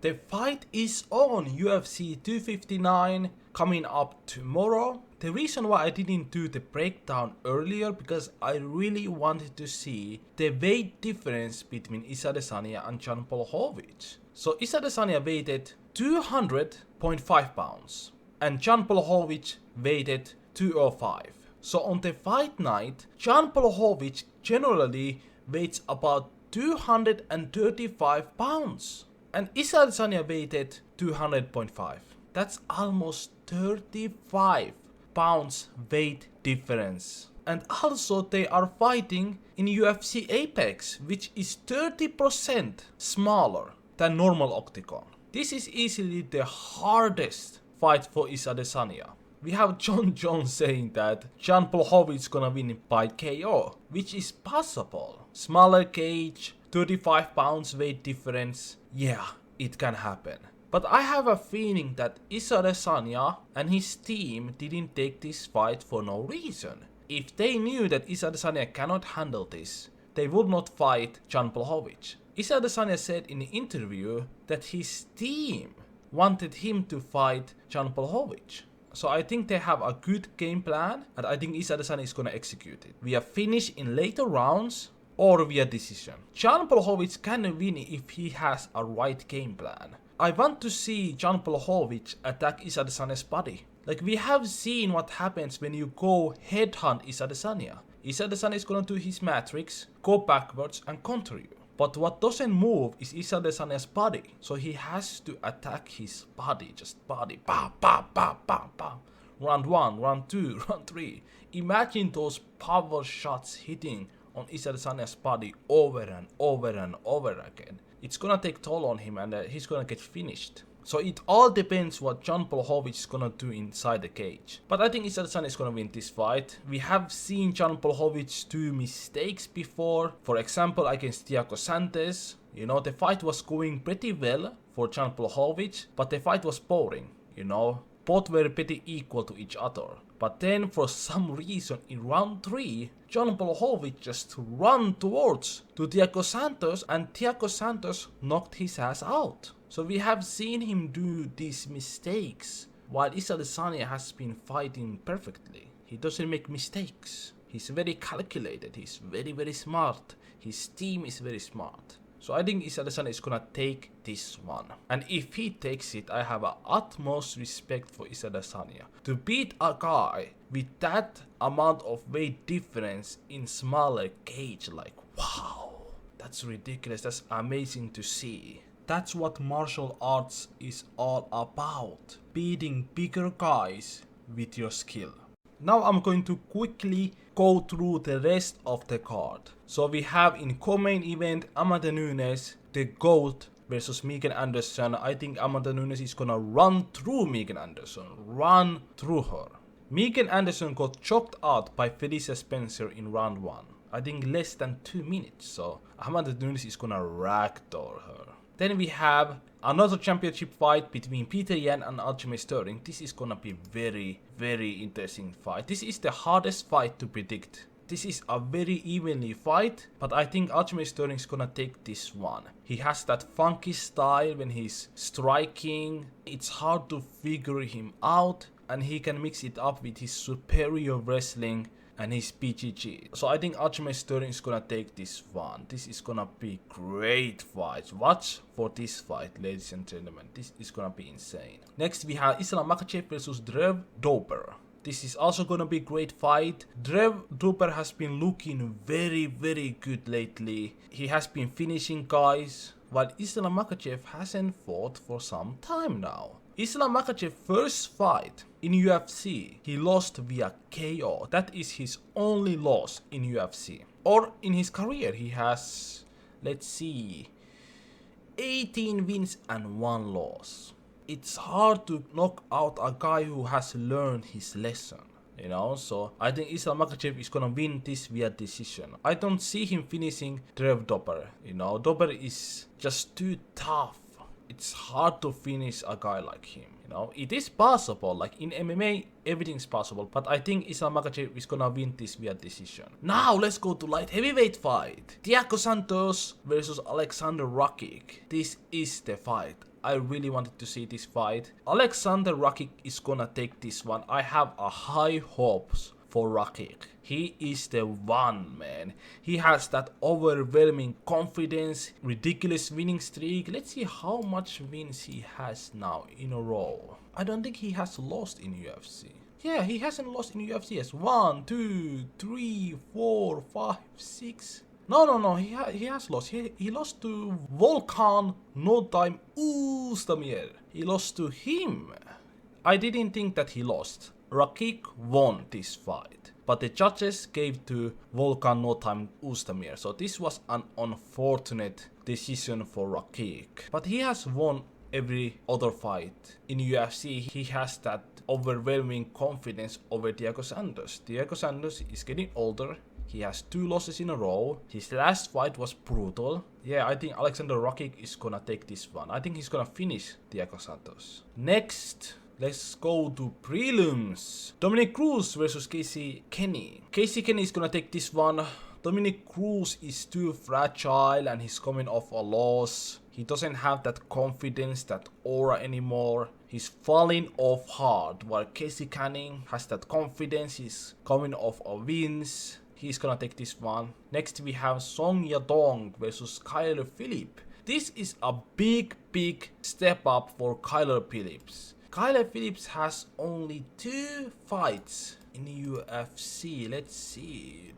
The fight is on UFC 259 coming up tomorrow. The reason why I didn't do the breakdown earlier because I really wanted to see the weight difference between Adesanya and Jan Blachowicz. So Adesanya weighted 200.5 pounds and Jan Blachowicz weighted 205. So on the fight night, Jan Blachowicz generally weighs about 235 pounds. And Adesanya weighted 200.5. That's almost 35 pounds weight difference. And also they are fighting in UFC Apex, which is 30% smaller than normal octagon. This is easily the hardest fight for Adesanya. We have John Jones saying that Jan Blachowicz is gonna win by KO, which is possible. Smaller cage, 35 pounds weight difference, yeah, it can happen. But I have a feeling that Adesanya and his team didn't take this fight for no reason. If they knew that Adesanya cannot handle this, they would not fight Jan Blachowicz. Adesanya said in the interview that his team wanted him to fight Jan Blachowicz. So I think they have a good game plan and I think Adesanya is gonna execute it. We are finished in later rounds or via decision. Jan Blachowicz can win if he has a right game plan. I want to see Jan Blachowicz attack Adesanya's body. Like we have seen what happens when you go headhunt Adesanya. Adesanya is gonna do his matrix, go backwards and counter you. But what doesn't move is Adesanya's body. So he has to attack his body, just body, bam, bam, bam, bam, bam. Round 1, round 2, round 3. Imagine those power shots hitting on Adesanya's body over and over and over again. It's gonna take toll on him and he's gonna get finished. So it all depends what Jan Blachowicz is gonna do inside the cage. But I think Adesanya is gonna win this fight. We have seen Jan Blachowicz do mistakes before. For example, against Diaco Santos. You know, the fight was going pretty well for Jan Blachowicz, but the fight was boring, you know. Both were pretty equal to each other. But then for some reason in round 3, Jan Blachowicz just ran towards to Diaco Santos and Diaco Santos knocked his ass out. So we have seen him do these mistakes while Adesanya has been fighting perfectly. He doesn't make mistakes. He's very calculated. He's very smart. His team is very smart. So I think Adesanya is gonna take this one. And if he takes it, I have utmost respect for Adesanya. To beat a guy with that amount of weight difference in smaller cage, like wow, that's ridiculous. That's amazing to see. That's what martial arts is all about. Beating bigger guys with your skill. Now I'm going to quickly go through the rest of the card. So we have in co-main event Amanda Nunes, the GOAT versus Megan Anderson. I think Amanda Nunes is gonna run through Megan Anderson. Run through her. Megan Anderson got choked out by Felicia Spencer in round 1. I think less than 2 minutes. So Amanda Nunes is gonna ragdoll her. Then we have another championship fight between Peter Yan and Aljamain Sterling. This is gonna be very interesting fight. This is the hardest fight to predict. This is a very evenly fight, but I think Aljamain Sterling is gonna take this one. He has that funky style when he's striking. It's hard to figure him out, and he can mix it up with his superior wrestling and his BGG. So I think Aljamain Sterling is gonna take this one. This is gonna be great fight. Watch for this fight, ladies and gentlemen. This is gonna be insane. Next we have Islam Makhachev versus Drew Dober. This is also gonna be great fight. Drew Dober has been looking very good lately. He has been finishing guys, while Islam Makhachev hasn't fought for some time now. Islam Makhachev first fight in UFC, he lost via KO. That is his only loss in UFC. Or in his career, he has, let's see, 18 wins and 1 loss. It's hard to knock out a guy who has learned his lesson, you know. So I think Islam Makhachev is gonna win this via decision. I don't see him finishing Drew Dober, you know. Dober is just too tough. It's hard to finish a guy like him, you know. It is possible, like in MMA, everything's possible. But I think Islam Makhachev is gonna win this via decision. Now let's go to light heavyweight fight. Diaco Santos versus Alexander Rakic. This is the fight. I really wanted to see this fight. Alexander Rakic is gonna take this one. I have a high hopes for Rakic. He is the one, man. He has that overwhelming confidence, ridiculous winning streak. Let's see how much wins he has now in a row. I don't think he has lost in UFC. Yeah, he hasn't lost in UFC. Yes, 1, 2, 3, 4, 5, 6. No, he has lost. He lost to Volkan No Time Oezdemir. He lost to him. I didn't think that he lost. Rakic won this fight, but the judges gave to Volkan No Time Oezdemir. So this was an unfortunate decision for Rakic. But he has won every other fight. In UFC, he has that overwhelming confidence over Diaco Santos. Diaco Santos is getting older. He has 2 losses in a row. His last fight was brutal. Yeah, I think Alexander Rakic is gonna take this one. I think he's gonna finish Diaco Santos. Next, let's go to prelims. Dominic Cruz versus Casey Kenny. Casey Kenny is gonna take this one. Dominic Cruz is too fragile and he's coming off a loss. He doesn't have that confidence, that aura anymore. He's falling off hard, while Casey Kenny has that confidence. He's coming off a wins. He's gonna take this one. Next we have Song Yadong versus Kyler Phillips. This is a big step up for Kyler Phillips. Kyler Phillips has only 2 fights in the UFC. Let's see.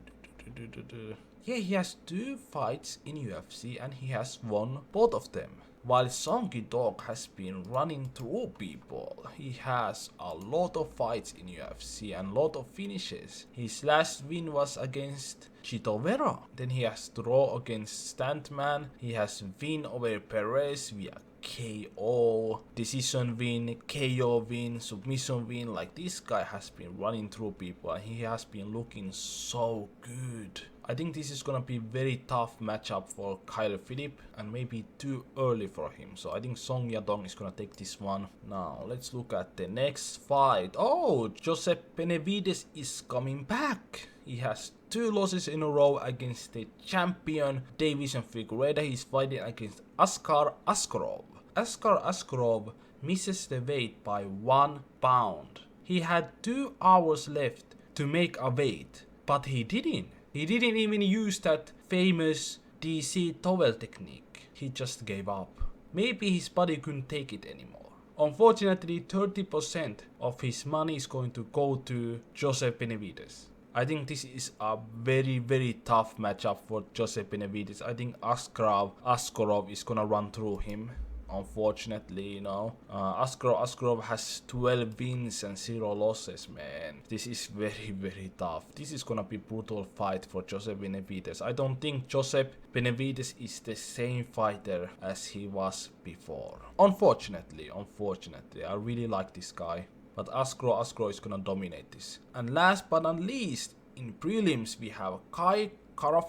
Yeah, he has 2 fights in UFC and he has won both of them. While Song Yadong has been running through people. He has a lot of fights in UFC and a lot of finishes. His last win was against Chito Vera. Then he has draw against Stuntman. He has win over Perez via KO, decision win, KO win, submission win. Like, this guy has been running through people and he has been looking so good. I think this is gonna be very tough matchup for Kyler Phillips and maybe too early for him. So I think Song Yadong is gonna take this one. Now let's look at the next fight. Oh, Josep Penavides is coming back. He has 2 losses in a row against the champion Davison Figueiredo. He's fighting against Askar Askarov. Askar Askarov misses the weight by 1 pound. He had 2 hours left to make a weight, but he didn't. He didn't even use that famous DC towel technique. He just gave up. Maybe his body couldn't take it anymore. Unfortunately, 30% of his money is going to go to Josep Benavides. I think this is a very tough matchup for Josep Benavides. I think Askarov is gonna run through him. Unfortunately, you know, Askarov has 12 wins and 0 losses, man. This is very tough. This is gonna be brutal fight for Josep Benavides. I don't think Josep Benavides is the same fighter as he was before. Unfortunately, I really like this guy. But Askarov is gonna dominate this. And last but not least, in prelims we have Kai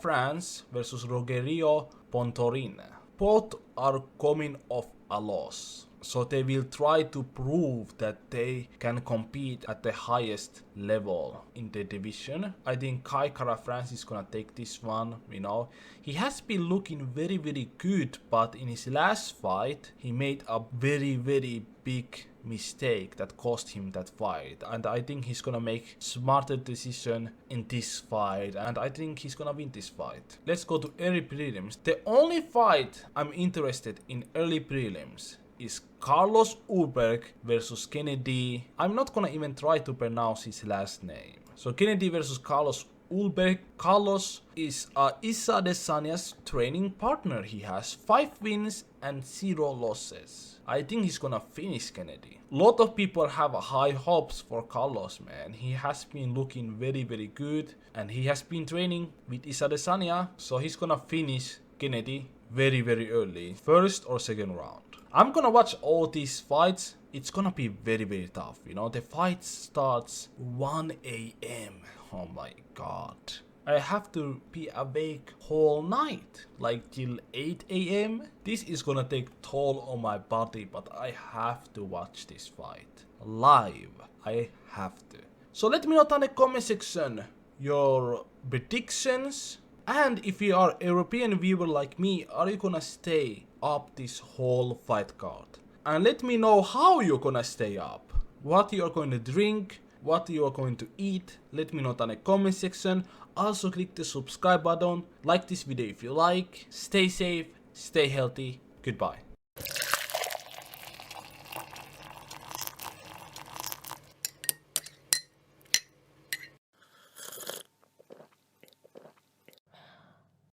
Franz versus Rogerio Pontorina. Both are coming off a loss, so they will try to prove that they can compete at the highest level in the division. I think Kai Franz is gonna take this one. You know, he has been looking very good, but in his last fight he made a very big mistake that cost him that fight, and I think he's gonna make smarter decision in this fight, and I think he's gonna win this fight. Let's go to early prelims. The only fight I'm interested in early prelims is Carlos Ulberg versus Kennedy. I'm not gonna even try to pronounce his last name. So Kennedy versus Carlos Ulberg. Carlos is Issa Adesanya's training partner. He has 5 wins and 0 losses. I think he's gonna finish Kennedy. Lot of people have high hopes for Carlos, man. He has been looking very good and he has been training with Issa Adesanya, so he's gonna finish Kennedy very early, first or second round. I'm gonna watch all these fights. It's gonna be very tough, you know. The fight starts 1 a.m. Oh my god. I have to be awake whole night, like till 8 a.m. This is gonna take toll on my body, but I have to watch this fight live. I have to. So let me know down in the comment section your predictions, and if you are a European viewer like me, are you gonna stay up this whole fight card? and let me know how you're gonna stay up, what you're going to drink, what you are going to eat. Let me know down in the comment section. Also click the subscribe button, like this video if you like. Stay safe, stay healthy, goodbye.